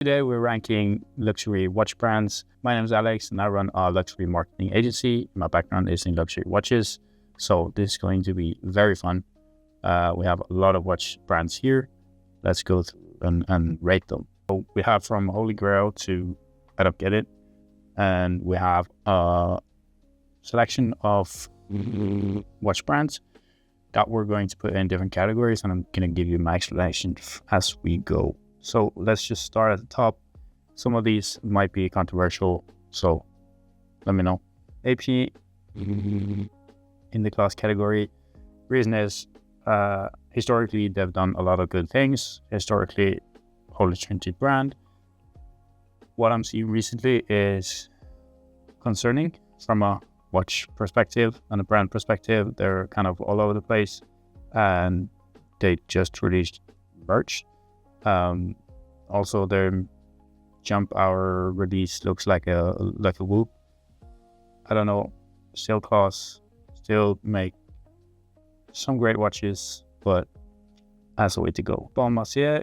Today we're ranking luxury watch brands. My name is Alex and I run a luxury marketing agency. My background is in luxury watches, so this is going to be very fun. We have a lot of watch brands here. Let's go through and rate them. So we have from Holy Grail to I don't get it, and we have a selection of watch brands that we're going to put in different categories, and I'm going to give you my explanation as we go. So let's just start at the top. Some of these might be controversial, so let me know. AP in the class category. Reason is historically they've done a lot of good things. Historically, Holy Trinity brand. What I'm seeing recently is concerning from a watch perspective and a brand perspective. They're kind of all over the place, and they just released merch. Also their jump hour release looks like a whoop. I don't know, still make some great watches, but has a way to go. Bon Marcier,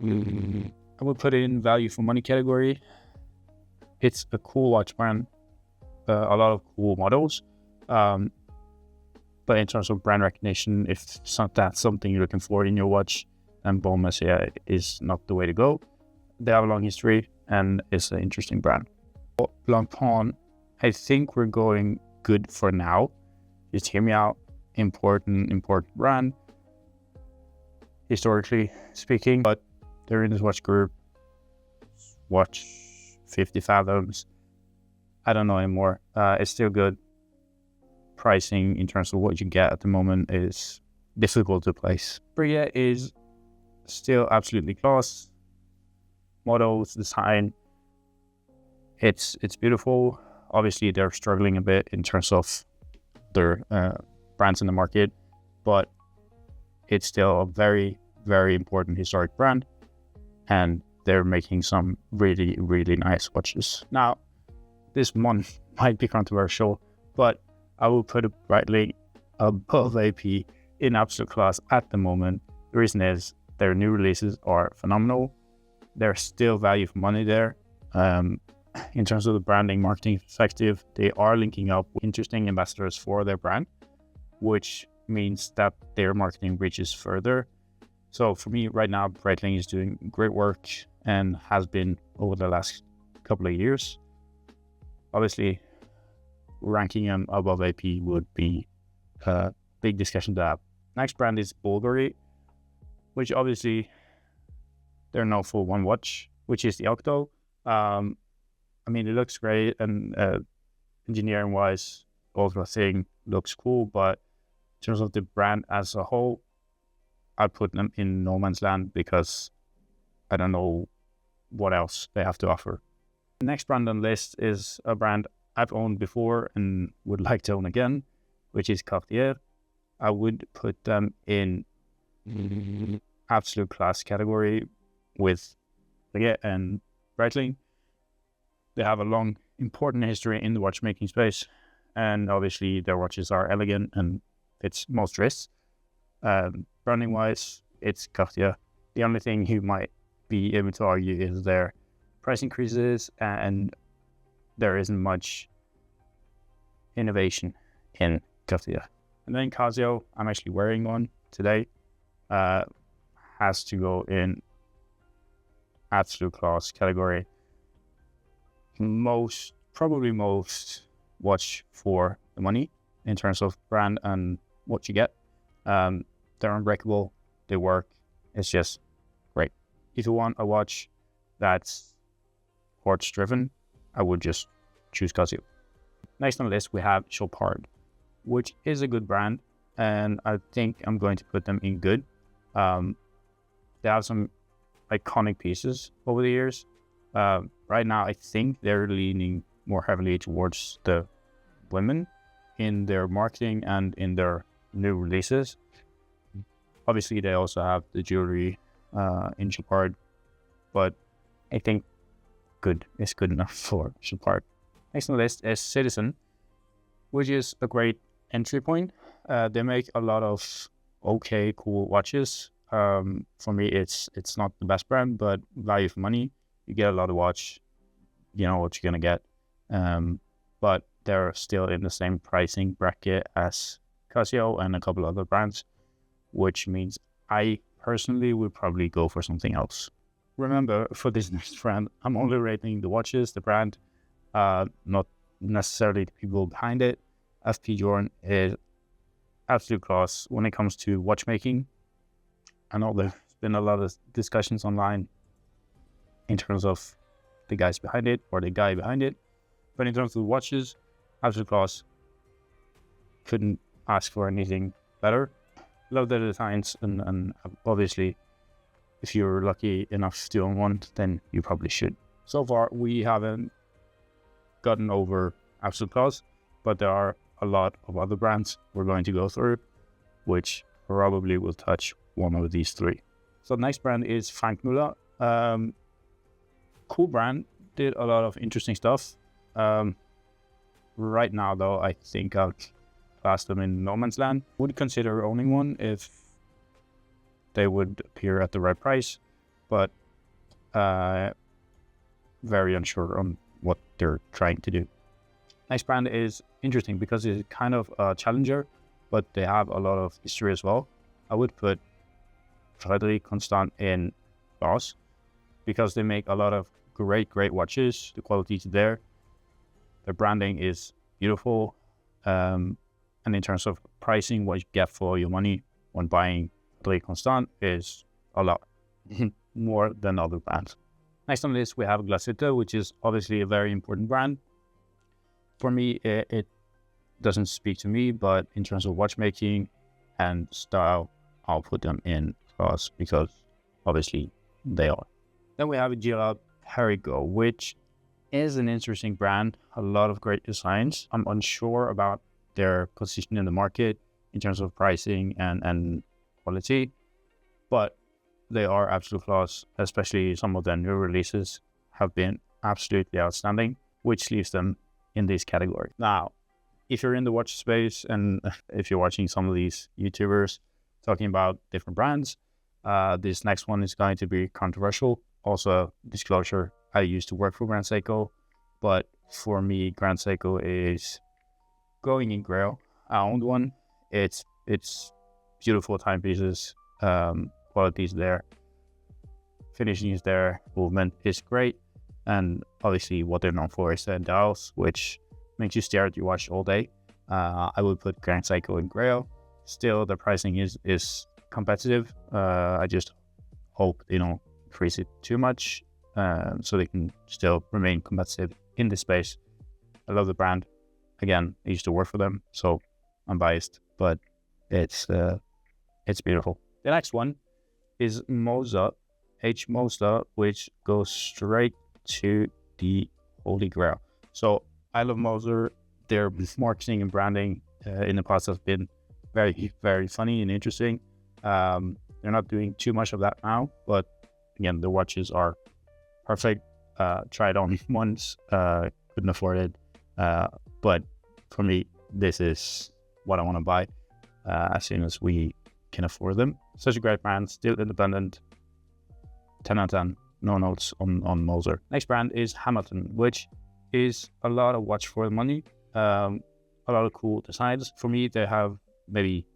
I would put it in value for money category. It's a cool watch brand, a lot of cool models, but in terms of brand recognition, if that's something you're looking for in your watch, and Bon Marcier is not the way to go. They have a long history and it's an interesting brand. Blancpain, I think we're going good for now. Just hear me out. Important brand, historically speaking, but they're in this watch group. Watch 50 fathoms. I don't know anymore. It's still good. Pricing in terms of what you get at the moment is difficult to place. Breguet is still absolutely class. Models, design, it's beautiful. Obviously they're struggling a bit in terms of their brands in the market, but it's still a very, very important historic brand, and they're making some really, really nice watches. Now, this one might be controversial, but I will put it brightly above AP in absolute class at the moment. The reason is their new releases are phenomenal. There's still value for money there. In terms of the branding, marketing perspective, they are linking up with interesting ambassadors for their brand, which means that their marketing reaches further. So for me right now, Breitling is doing great work and has been over the last couple of years. Obviously, ranking them above AP would be a big discussion to have. Next brand is Bulgari, which obviously they're known for one watch, which is the Octo. I mean, it looks great, and engineering wise, also thing looks cool, but in terms of the brand as a whole, I'd put them in no man's land because I don't know what else they have to offer. The next brand on the list is a brand I've owned before and would like to own again, which is Cartier. I would put them in absolute class category with Breguet and Breitling. They have a long, important history in the watchmaking space, and obviously their watches are elegant and fits most wrists. Branding wise, it's Cartier. The only thing you might be able to argue is their price increases, and there isn't much innovation in Cartier. And then Casio, I'm actually wearing one today, has to go in absolute class category. Probably most watch for the money in terms of brand and what you get. They're unbreakable, they work, it's just great. If you want a watch that's quartz driven, I would just choose Casio. Next on the list we have Chopard, which is a good brand, and I think I'm going to put them in good. They have some iconic pieces over the years. Right now, I think they're leaning more heavily towards the women in their marketing and in their new releases. Obviously, they also have the jewelry in Chopard, but I think good is good enough for Chopard. Next on the list is Citizen, which is a great entry point. They make a lot of okay, cool watches. For me, it's not the best brand, but value for money. You get a lot of watch, you know what you're gonna get. But they're still in the same pricing bracket as Casio and a couple other brands, which means I personally would probably go for something else. Remember, for this next brand, I'm only rating the watches, the brand, not necessarily the people behind it. FP Journe is absolute class when it comes to watchmaking. I know there's been a lot of discussions online in terms of the guys behind it or the guy behind it, but in terms of the watches, absolute class. Couldn't ask for anything better. Love the designs, and obviously, if you're lucky enough to own one, then you probably should. So far, we haven't gotten over absolute class, but there are a lot of other brands we're going to go through, which probably will touch one of these three. So the next brand is Frank Mille. Cool brand, did a lot of interesting stuff. Right now, though, I think I'll class them in no man's land. Would consider owning one if they would appear at the right price, but very unsure on what they're trying to do. Next brand is interesting because it's kind of a challenger, but they have a lot of history as well. I would put Frederic Constant in class because they make a lot of great watches. The quality is there. Their branding is beautiful. And in terms of pricing, what you get for your money when buying Frederic Constant is a lot more than other brands. Next on the list, we have Glacite, which is obviously a very important brand. For me, it doesn't speak to me, but in terms of watchmaking and style, I'll put them in class because obviously they are. Then we have Girard Perregaux, which is an interesting brand, a lot of great designs. I'm unsure about their position in the market in terms of pricing and quality, but they are absolute class, especially some of their new releases have been absolutely outstanding, which leaves them in this category. Now, if you're in the watch space and if you're watching some of these YouTubers talking about different brands, this next one is going to be controversial. Also, disclosure, I used to work for Grand Seiko, but for me, Grand Seiko is going in Grail. I owned one. It's beautiful timepieces, quality is there, finishing is there, movement is great, and obviously what they're known for is the dials, which makes you stare at your watch all day. I would put Grand Seiko in Grail. Still, the pricing is competitive. I just hope they don't increase it too much, so they can still remain competitive in this space. I love the brand. Again, I used to work for them, so I'm biased, but it's beautiful. The next one is Moser, H Moser, which goes straight to the Holy Grail. So I love Moser. Their marketing and branding in the past has been very funny and interesting. They're not doing too much of that now, but again, the watches are perfect. Tried on once, couldn't afford it, but for me, this is what I want to buy as soon as we can afford them. Such a great brand, still independent. 10 out of 10, no notes on Moser. Next brand is Hamilton, which is a lot of watch for the money, a lot of cool designs. For me, they have maybe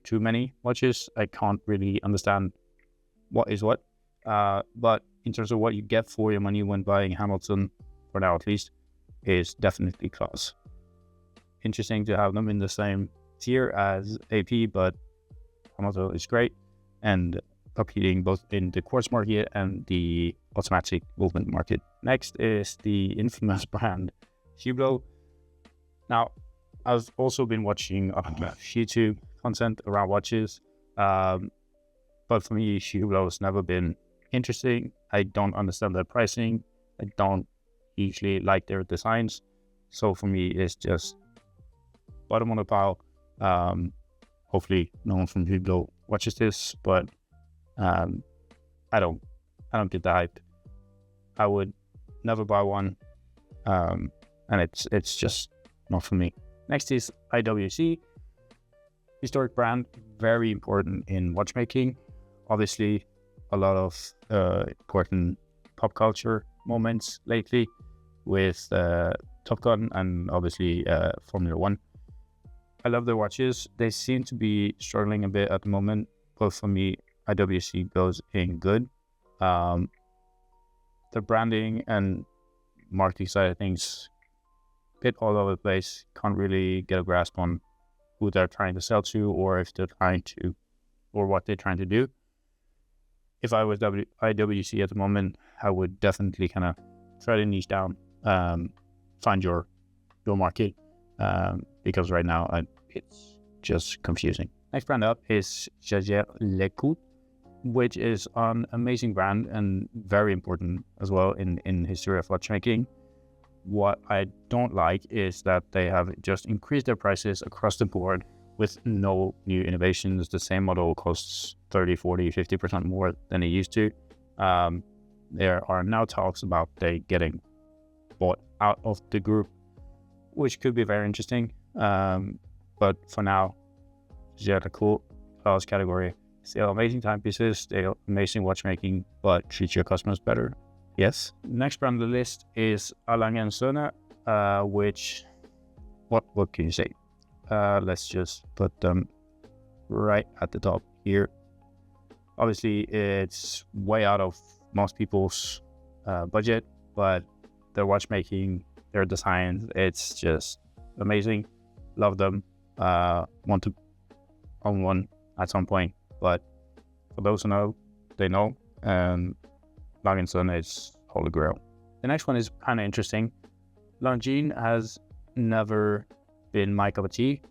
too many watches. I can't really understand what is what, but in terms of what you get for your money when buying Hamilton, for now at least, is definitely class. Interesting to have them in the same tier as AP, but Hamilton is great and competing both in the quartz market and the automatic movement market. Next is the infamous brand Hublot. Now, I've also been watching YouTube content around watches, but for me, Hublot has never been interesting. I don't understand their pricing. I don't usually like their designs. So for me, it's just bottom of the pile. Hopefully no one from Hublot watches this, but I don't get the hype. I would never buy one, and it's just not for me. Next is IWC, historic brand, very important in watchmaking. Obviously, a lot of important pop culture moments lately with Top Gun and obviously Formula One. I love their watches. They seem to be struggling a bit at the moment, but for me, IWC goes in good. The branding and marketing side of things, bit all over the place. Can't really get a grasp on who they're trying to sell to, or if they're trying to, or what they're trying to do. If I was IWC at the moment, I would definitely kind of try to niche down, find your market, because right now it's just confusing. Next brand up is Jaeger LeCoultre, which is an amazing brand and very important as well in history of watchmaking. What I don't like is that they have just increased their prices across the board with no new innovations. The same model costs 30, 40, 50% more than it used to. There are now talks about they getting bought out of the group, which could be very interesting. But for now, Jaeger LeCoultre class category. Still amazing timepieces, still amazing watchmaking, but treat your customers better. Yes. Next brand on the list is Johannessen, which, what can you say? Let's just put them right at the top here. Obviously, it's way out of most people's budget, but their watchmaking, their designs, it's just amazing. Love them. Want to own one at some point, but for those who know, they know. And Johannessen is holy grail. The next one is kind of interesting. Longines has never been my cup of tea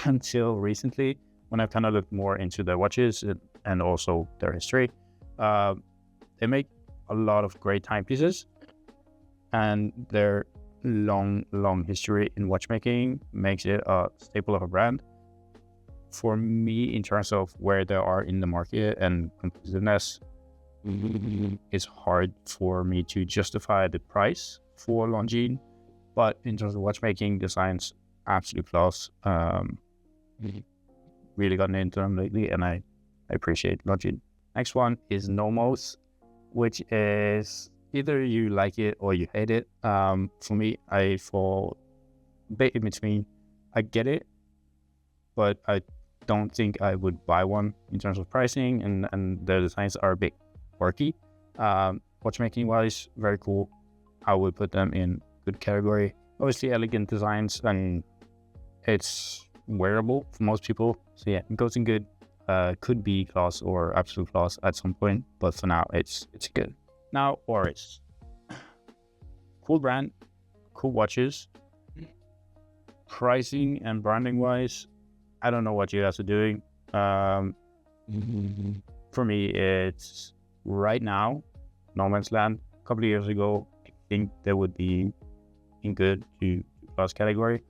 until recently, when I've kind of looked more into their watches and also their history. They make a lot of great timepieces, and their long history in watchmaking makes it a staple of a brand. For me, in terms of where they are in the market and competitiveness, it's hard for me to justify the price for Longines, but in terms of watchmaking, designs, absolute class. Really gotten into them lately, and I appreciate Longines. Next one is Nomos, which is either you like it or you hate it. For me, I fall a bit in between. I get it, but I don't think I would buy one in terms of pricing, and their designs are a bit quirky. Watchmaking wise, very cool. I would put them in good category. Obviously elegant designs, and it's wearable for most people. So yeah, it goes in good. Could be class or absolute class at some point, but for now it's good. Now Oris. Cool brand, cool watches. Pricing and branding wise, I don't know what you guys are doing. For me, it's right now no man's land. A couple of years ago, I think they would be in good to class category.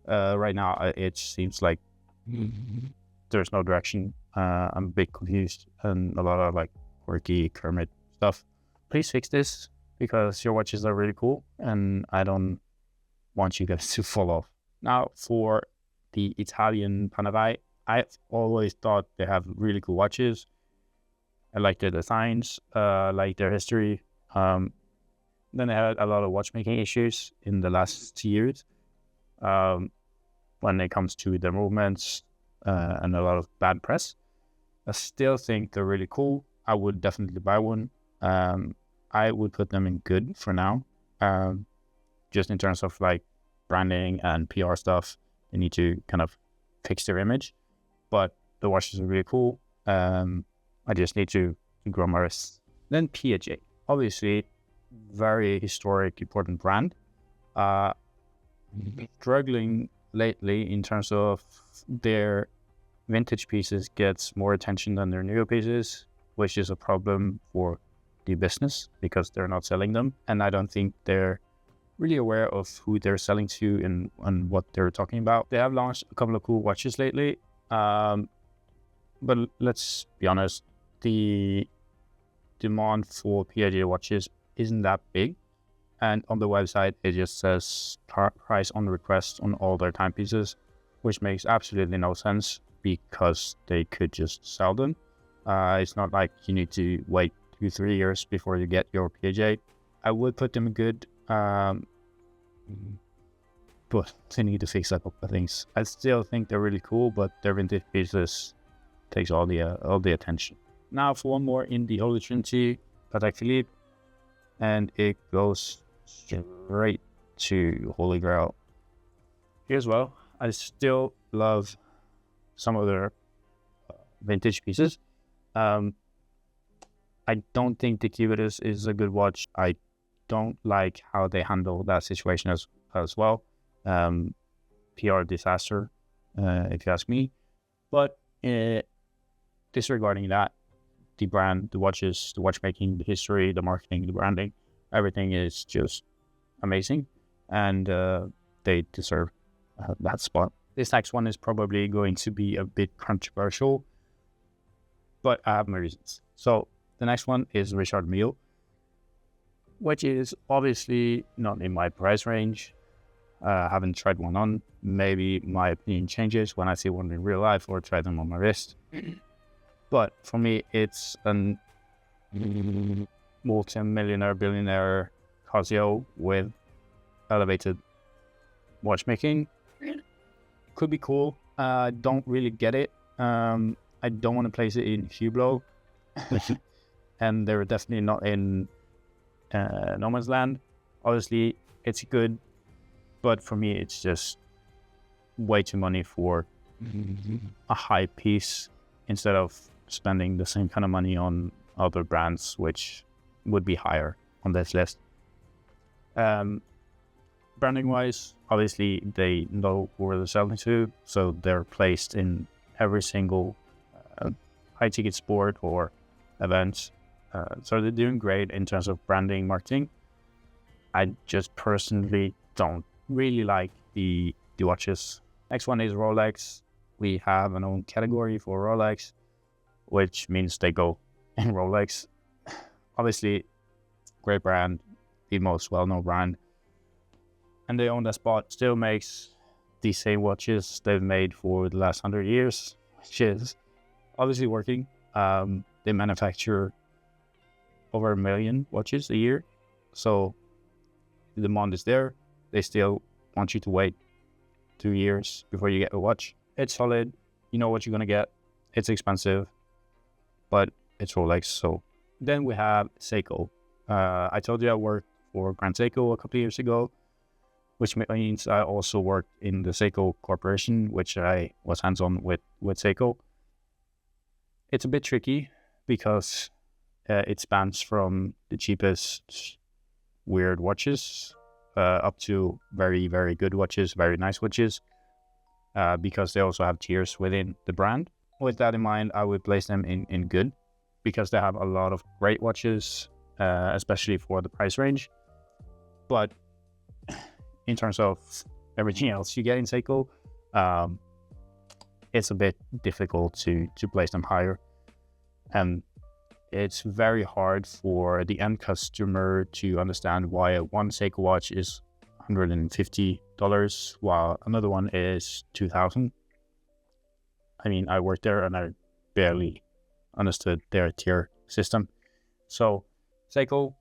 Right now, it seems like there's no direction. I'm a bit confused, and a lot of like quirky Kermit stuff. Please fix this, because your watches are really cool, and I don't want you guys to fall off. Now for the Italian Panerai, I've always thought they have really cool watches. I like their designs, like their history. Then they had a lot of watchmaking issues in the last years when it comes to their movements and a lot of bad press. I still think they're really cool. I would definitely buy one. I would put them in good for now. Just in terms of like branding and PR stuff, they need to kind of fix their image. But the watches are really cool. I just need to grow my wrists. Then Piaget, obviously, very historic, important brand. Struggling lately in terms of their vintage pieces gets more attention than their newer pieces, which is a problem for the business because they're not selling them. And I don't think they're really aware of who they're selling to and what they're talking about. They have launched a couple of cool watches lately. But let's be honest, the demand for Piaget watches isn't that big. And on the website, it just says price on request on all their timepieces, which makes absolutely no sense because they could just sell them. It's not like you need to wait 2-3 years before you get your PJ. I would put them good, but they need to fix a couple of things. I still think they're really cool, but their vintage pieces takes all the attention. Now for one more in the Holy Trinity, Patek Philippe, and it goes straight to Holy Grail. Here as well, I still love some of their vintage pieces. I don't think the Cubitus is a good watch. I don't like how they handle that situation as well. PR disaster, if you ask me. But disregarding that, the brand, the watches, the watchmaking, the history, the marketing, the branding, everything is just amazing, and they deserve that spot. This next one is probably going to be a bit controversial, but I have my reasons. So the next one is Richard Mille, which is obviously not in my price range. I haven't tried one on. Maybe my opinion changes when I see one in real life or try them on my wrist. But for me, it's a multi-millionaire, billionaire Casio with elevated watchmaking. Could be cool. Don't really get it. I don't want to place it in Hublot. And they're definitely not in no man's land. Obviously, it's good, but for me, it's just way too money for a high piece instead of spending the same kind of money on other brands, which would be higher on this list. Branding wise, obviously they know who they're selling to, so they're placed in every single high ticket sport or event. So they're doing great in terms of branding, marketing. I just personally don't really like the watches. Next one is Rolex. We have an own category for Rolex, which means they go in Rolex. Obviously, great brand, the most well-known brand. And they own that spot. Still makes the same watches they've made for the last 100 years, which is obviously working. They manufacture over 1 million watches a year. So the demand is there. They still want you to wait 2 years before you get a watch. It's solid. You know what you're going to get. It's expensive, but it's Rolex. So then we have Seiko. I told you I worked for Grand Seiko a couple of years ago, which means I also worked in the Seiko Corporation, which I was hands-on with Seiko. It's a bit tricky because it spans from the cheapest weird watches up to very, very good watches, very nice watches, because they also have tiers within the brand. With that in mind, I would place them in good, because they have a lot of great watches, especially for the price range. But in terms of everything else you get in Seiko, it's a bit difficult to place them higher. And it's very hard for the end customer to understand why one Seiko watch is $150 while another one is $2,000. I mean, I worked there and I barely understood their tier system. So Seiko,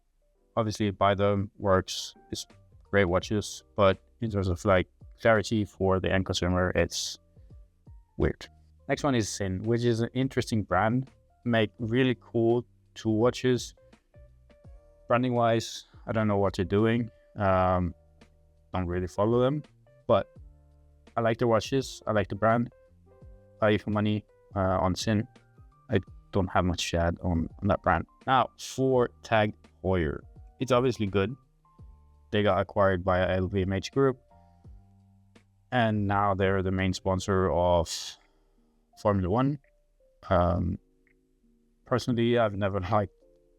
obviously buy them, works, it's great watches, but in terms of like clarity for the end consumer, it's weird. Next one is Sin, which is an interesting brand. Make really cool tool watches. Branding wise, I don't know what they're doing. Don't really follow them, but I like their watches. I like the brand. Value for money on Sin. I don't have much to add on that brand. Now for Tag Heuer, it's obviously good. They got acquired by LVMH Group, and now they're the main sponsor of Formula One. Personally, I've never liked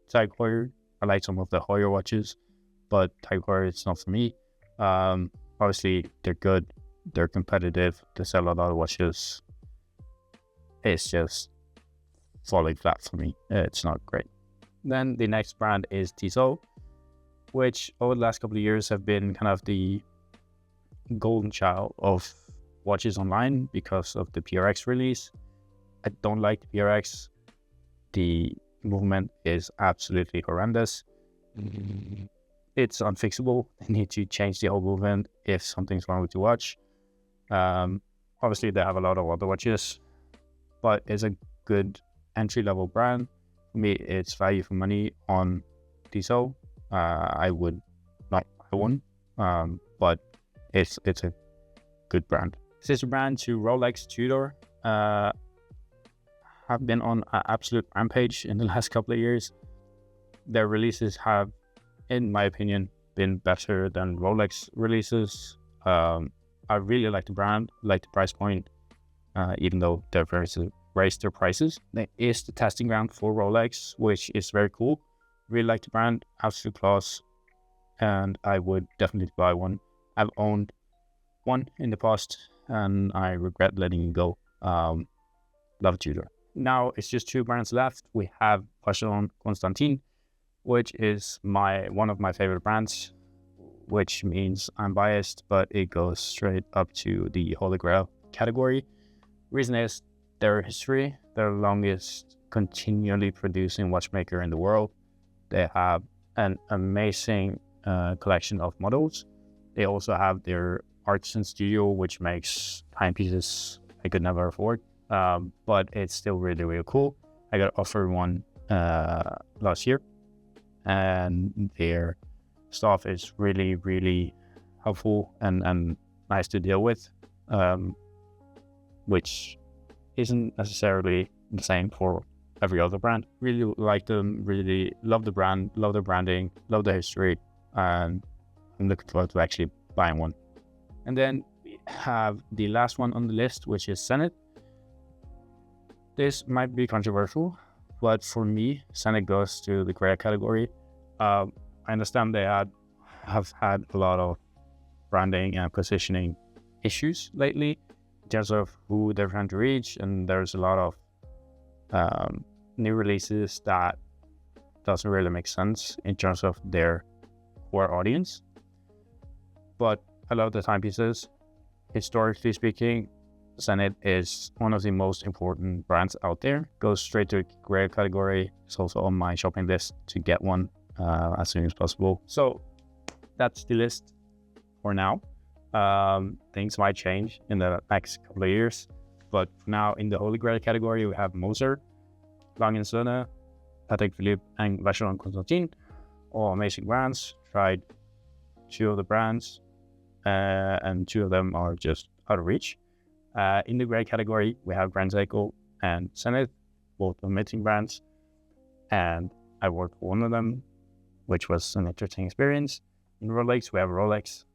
Tag Heuer. I like some of the Heuer watches, but Tag Heuer, it's not for me. Obviously, they're good. They're competitive. They sell a lot of watches. It's just falling flat for me. It's not great. Then the next brand is Tissot, which over the last couple of years have been kind of the golden child of watches online because of the PRX release. I don't like the PRX. the movement is absolutely horrendous. It's unfixable. They need to change the whole movement if something's wrong with the watch. Obviously, they have a lot of other watches, but it's a good entry-level brand. For me, it's value for money on Tissot. I would not buy one, but it's a good brand. Sister brand to Rolex Tudor have been on an absolute rampage in the last couple of years. Their releases have, in my opinion, been better than Rolex releases. I really like the brand, like the price point, even though they've raised their prices. It is the testing ground for Rolex, which is very cool. Really like the brand, absolute class, and I would definitely buy one. I've owned one in the past, and I regret letting it go. Love Tudor. Now it's just two brands left. We have Vacheron Constantin, which is one of my favorite brands, which means I'm biased, but it goes straight up to the Holy Grail category. Reason is their history. They're the longest continually producing watchmaker in the world. They have an amazing collection of models. They also have their artisan studio, which makes timepieces I could never afford, but it's still really, really cool. I got offered one last year, and their staff is really, really helpful and nice to deal with, which isn't necessarily the same for every other brand. Really like them, really love the brand, love the branding, love the history, and I'm looking forward to actually buying one. And then we have the last one on the list, which is Zenith. This might be controversial, but for me, Zenith goes to the gray category. I understand they have had a lot of branding and positioning issues lately in terms of who they're trying to reach, and there's a lot of new releases that doesn't really make sense in terms of their core audience. But I love the timepieces. Historically speaking, Zenith is one of the most important brands out there. Goes straight to the gray category. It's also on my shopping list to get one as soon as possible. So that's the list for now. Things might change in the next couple of years, but for now, in the Holy Grail category, we have Moser, Lange & Söhne, Patek Philippe, and Vacheron Constantin. All amazing brands. Tried two of the brands, and two of them are just out of reach. In the gray category, we have Grand Seiko and Zenith, both amazing brands, and I worked for one of them, which was an interesting experience. In Rolex, we have Rolex.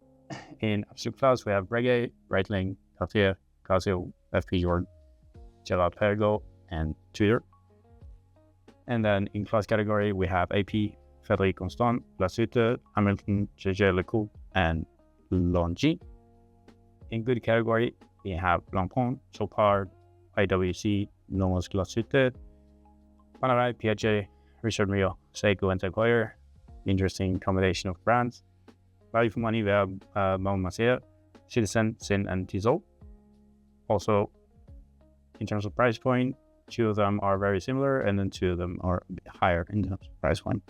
In Absolute Class, we have Breguet, Breitling, Cartier, Casio, FP Jordan, Gerard Perregaux, and Tudor. And then in class category, we have AP, Frederic Constant, Glashütte, Hamilton, Jaeger-LeCoultre, and Longines. In good category, we have Blancpain, Chopard, IWC, Nomos Glashütte, Panerai, Piaget, Richard Mille, Seiko, and Tag Heuer. Interesting combination of brands. Value for money, we have Mount Massea, Citizen, Sin, and Tissot. Also, in terms of price point, two of them are very similar, and then two of them are a bit higher in terms of price point.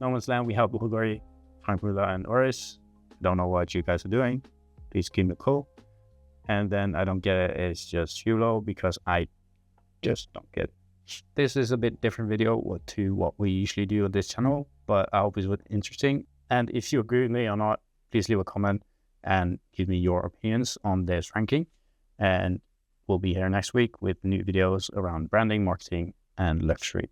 No Man's Land, we have Bulgari, Frank Muller, and Oris. Don't know what you guys are doing. Please give me a call. And then I don't get it, it's just Hulo, because I just don't get it. This is a bit different video to what we usually do on this channel, but I hope it was interesting. And if you agree with me or not, please leave a comment and give me your opinions on this ranking. And we'll be here next week with new videos around branding, marketing, and luxury.